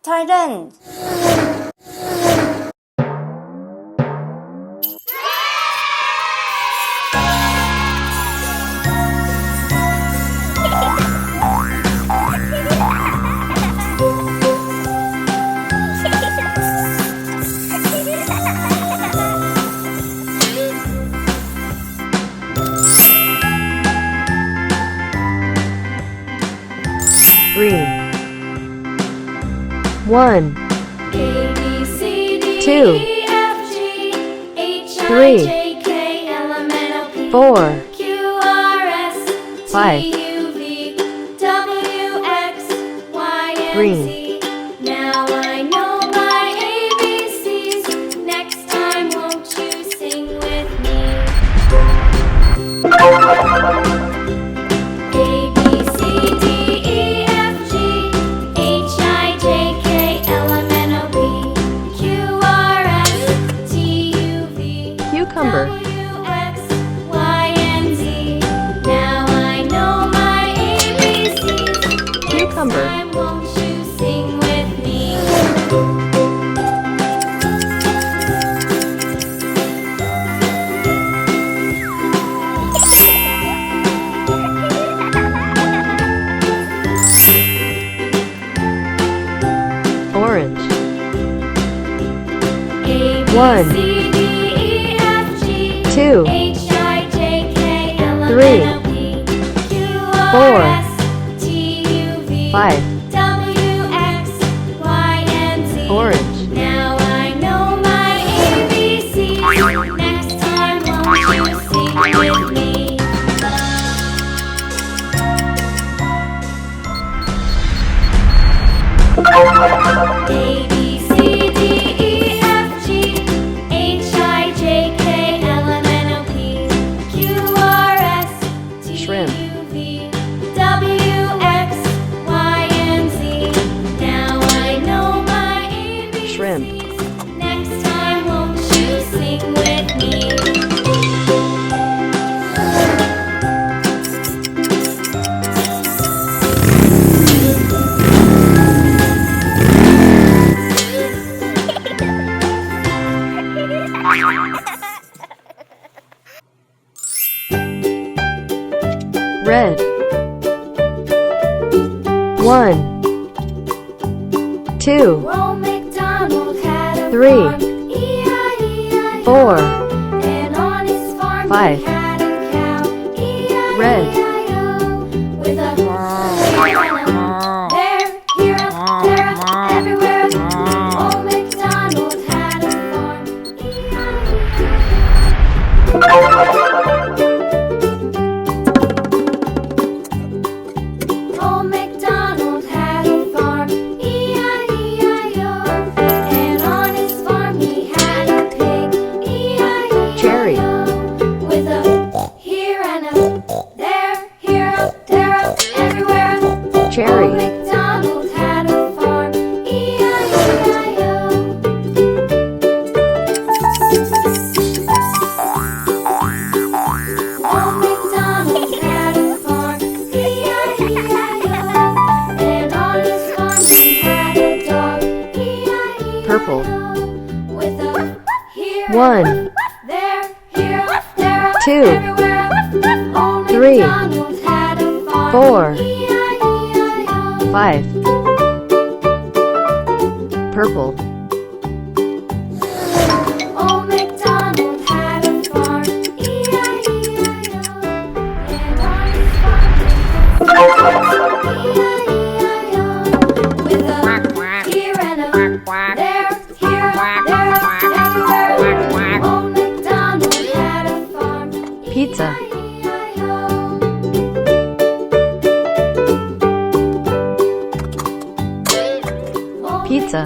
ToyLearn. Green. 1, A, B, C, D, 2, E, F, G, H, I, 3, J, K, L, M, N, O, P, 4, Q, R, S, 5. T, U, V, W, X, Y, and Green. Z. Now I know my ABCs. Next time, won't you sing with me? A, B, C, D, E, F, G, H, I, J, K, L, M, N, O, P, Q, R, S, T, U, V, Cucumber. W, X, Y, and Z. Now I know my ABCs. Cucumber. Next time, won't you sing with me? Orange. A, B, 1, C, D, E, F, G, 2, H, I, J, K, L, M, 3, N, O, P, Q, 4, R, S, T, U, V, 5. W, X, Y, and Z. Orange. Now I know my ABCs. Next time, won't you sing with me? A, B, C, D, E, F, G, H, I, J, K, L, M, N, O, P, Q, R, S, T, Shrimp. U, V, W, X, Y, and Z. Now I know my ABCs. Shrimp. Next time, won't you sing with me? Red. 1, 2, Old MacDonald had a 3, farm, E-I-E-I-O. 4, And on his farm 5. he had a cow, Red. E-I-E-I-O. With a here and a there, here a there, a everywhere. Old MacDonald had a farm, Old MacDonald had a farm, E-I-E-I-O. And on his farm he had a pig, E-I-E-I-O. Cherry. With a here and a there, here a there, a everywhere. Cherry. Old MacDonald had a farm, E-I-E-I-O. Old MacDonald had a farm, E-I-E-I-O. And on his farm he had a dog, E-I-E-I-O. Purple. With a here 1, there, here, there, 2, everywhere. Old 3, MacDonald had a farm, 4, E-I-E-I-O. 5. Purple. Old MacDonald had a farm, E-I-E-I-O. And on his farm he had E-I-E-I-O. With a here and a there, here, there, everywhere. Old MacDonald had a farm, Pizza. E-I-E-I-O. Pizza.